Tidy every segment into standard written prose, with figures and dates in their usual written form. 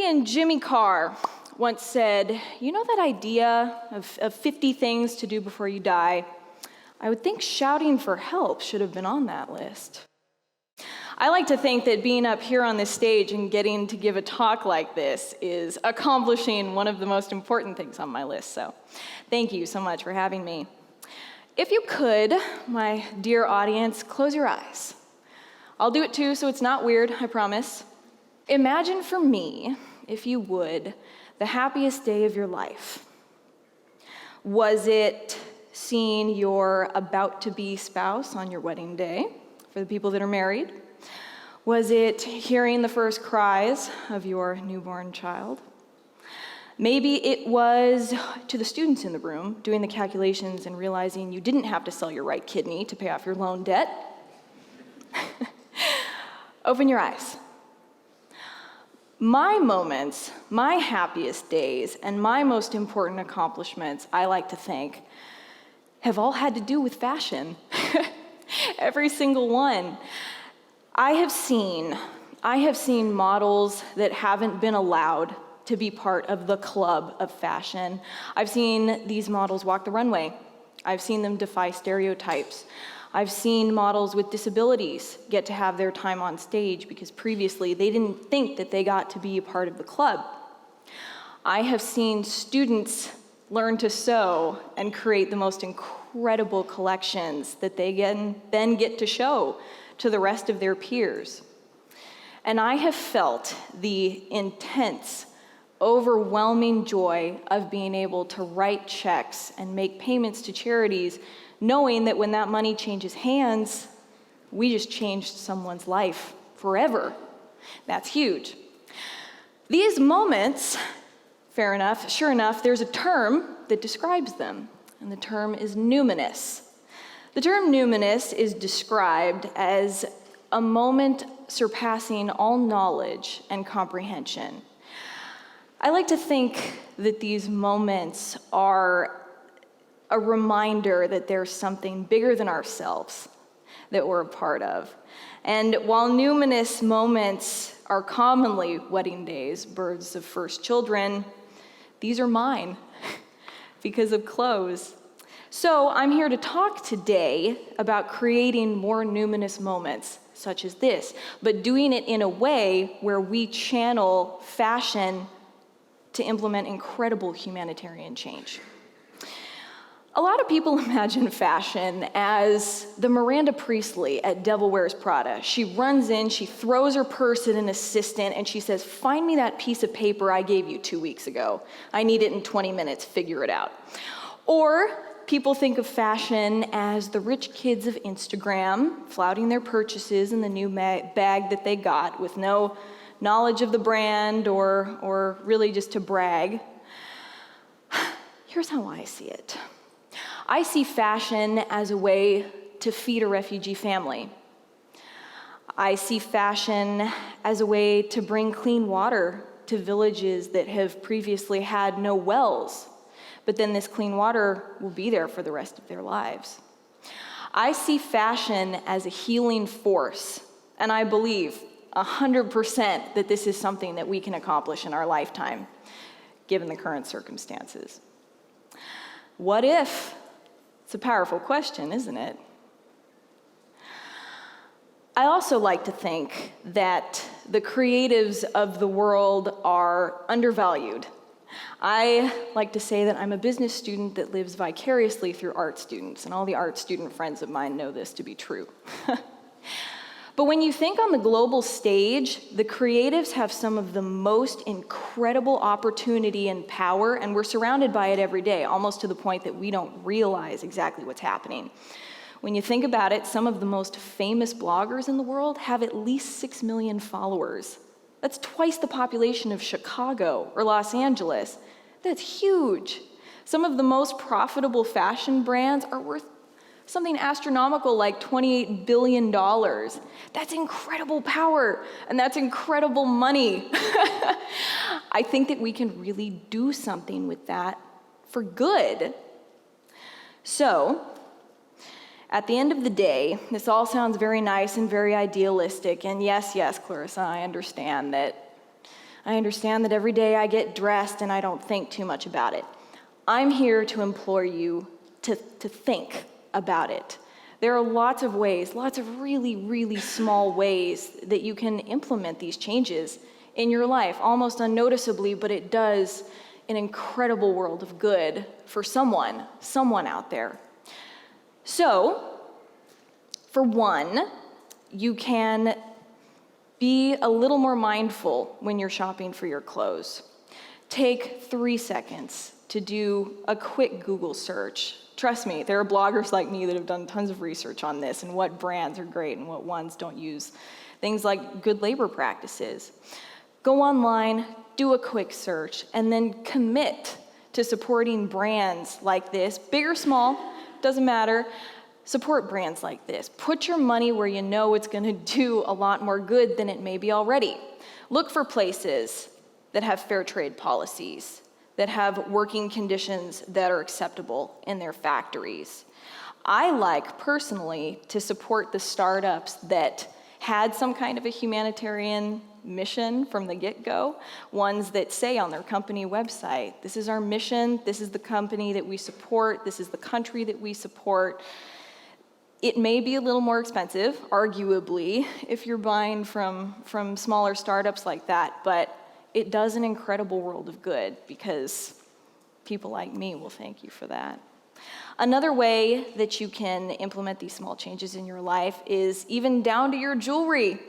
Comedian Jimmy Carr once said, you know that idea of 50 things to do before you die? I would think shouting for help should have been on that list. I like to think that being up here on this stage and getting to give a talk like this is accomplishing one of the most important things on my list, so thank you so much for having me. If you could, my dear audience, close your eyes. I'll do it too, so it's not weird, I promise. Imagine for me, if you would, the happiest day of your life. Was it seeing your about-to-be spouse on your wedding day, for the people that are married? Was it hearing the first cries of your newborn child? Maybe it was, to the students in the room, doing the calculations and realizing you didn't have to sell your right kidney to pay off your loan debt. Open your eyes. My moments, my happiest days, and my most important accomplishments, I like to think, have all had to do with fashion. Every single one. I have seen models that haven't been allowed to be part of the club of fashion. I've seen these models walk the runway. I've seen them defy stereotypes. I've seen models with disabilities get to have their time on stage because previously they didn't think that they got to be a part of the club. I have seen students learn to sew and create the most incredible collections that they then get to show to the rest of their peers. And I have felt the intense, overwhelming joy of being able to write checks and make payments to charities, knowing that when that money changes hands, we just changed someone's life forever. That's huge. These moments, fair enough, sure enough, there's a term that describes them, and the term is numinous. The term numinous is described as a moment surpassing all knowledge and comprehension. I like to think that these moments are a reminder that there's something bigger than ourselves that we're a part of. And while numinous moments are commonly wedding days, births of first children, these are mine because of clothes. So I'm here to talk today about creating more numinous moments such as this, but doing it in a way where we channel fashion to implement incredible humanitarian change. A lot of people imagine fashion as the Miranda Priestly at Devil Wears Prada. She runs in, she throws her purse at an assistant, and she says, "Find me that piece of paper I gave you 2 weeks ago. I need it in 20 minutes, figure it out." Or people think of fashion as the rich kids of Instagram flouting their purchases in the new bag that they got with no knowledge of the brand or really just to brag. Here's how I see it. I see fashion as a way to feed a refugee family. I see fashion as a way to bring clean water to villages that have previously had no wells, but then this clean water will be there for the rest of their lives. I see fashion as a healing force, and I believe 100% that this is something that we can accomplish in our lifetime, given the current circumstances. What if? It's a powerful question, isn't it? I also like to think that the creatives of the world are undervalued. I like to say that I'm a business student that lives vicariously through art students, and all the art student friends of mine know this to be true. But when you think on the global stage, the creatives have some of the most incredible opportunity and power, and we're surrounded by it every day, almost to the point that we don't realize exactly what's happening. When you think about it, some of the most famous bloggers in the world have at least 6 million followers. That's twice the population of Chicago or Los Angeles. That's huge. Some of the most profitable fashion brands are worth something astronomical like $28 billion. That's incredible power, and that's incredible money. I think that we can really do something with that for good. So, at the end of the day, this all sounds very nice and very idealistic, and yes, Klarissa, I understand that I understand that every day I get dressed and I don't think too much about it. I'm here to implore you to think about it. There are lots of ways, lots of really, really small ways that you can implement these changes in your life, almost unnoticeably, but it does an incredible world of good for someone out there. So, for one, you can be a little more mindful when you're shopping for your clothes. Take 3 seconds to do a quick Google search. Trust me, there are bloggers like me that have done tons of research on this and what brands are great and what ones don't use things like good labor practices. Go online, do a quick search, and then commit to supporting brands like this, big or small, doesn't matter. Support brands like this. Put your money where you know it's going to do a lot more good than it may be already. Look for places that have fair trade policies, that have working conditions that are acceptable in their factories. I like personally to support the startups that had some kind of a humanitarian mission from the get-go, ones that say on their company website, this is our mission, this is the company that we support, this is the country that we support. It may be a little more expensive, arguably, if you're buying from smaller startups like that, but it does an incredible world of good because people like me will thank you for that. Another way that you can implement these small changes in your life is even down to your jewelry.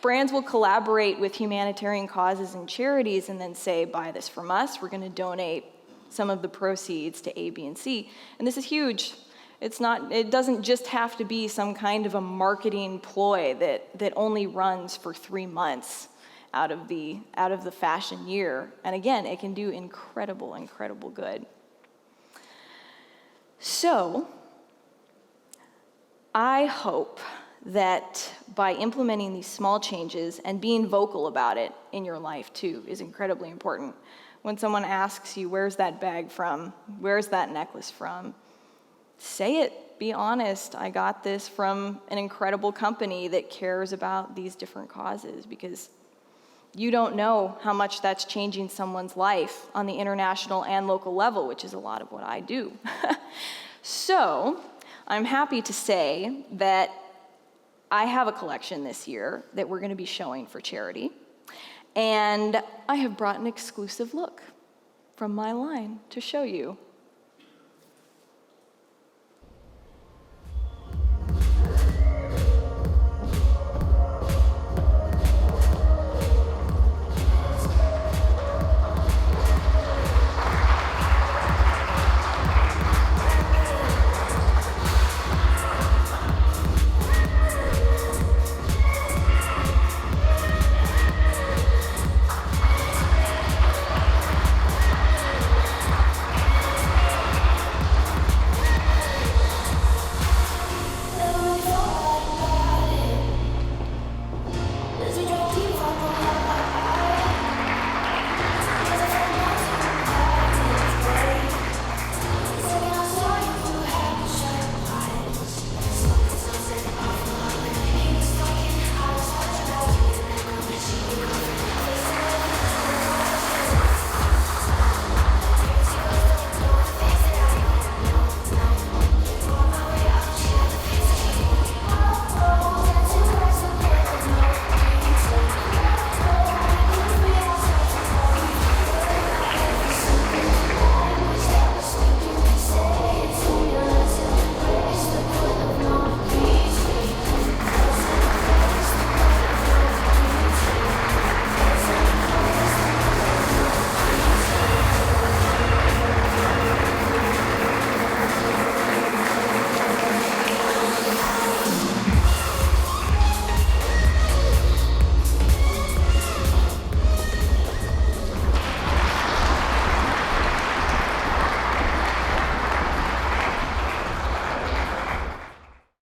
Brands will collaborate with humanitarian causes and charities and then say, buy this from us, we're gonna donate some of the proceeds to A, B, and C. And this is huge. It doesn't just have to be some kind of a marketing ploy that only runs for 3 months out of the fashion year. And again, it can do incredible, incredible good. So, I hope that by implementing these small changes and being vocal about it in your life too is incredibly important. When someone asks you, where's that bag from? Where's that necklace from? Say it, be honest. I got this from an incredible company that cares about these different causes, because you don't know how much that's changing someone's life on the international and local level, which is a lot of what I do. So, I'm happy to say that I have a collection this year that we're going to be showing for charity, and I have brought an exclusive look from my line to show you.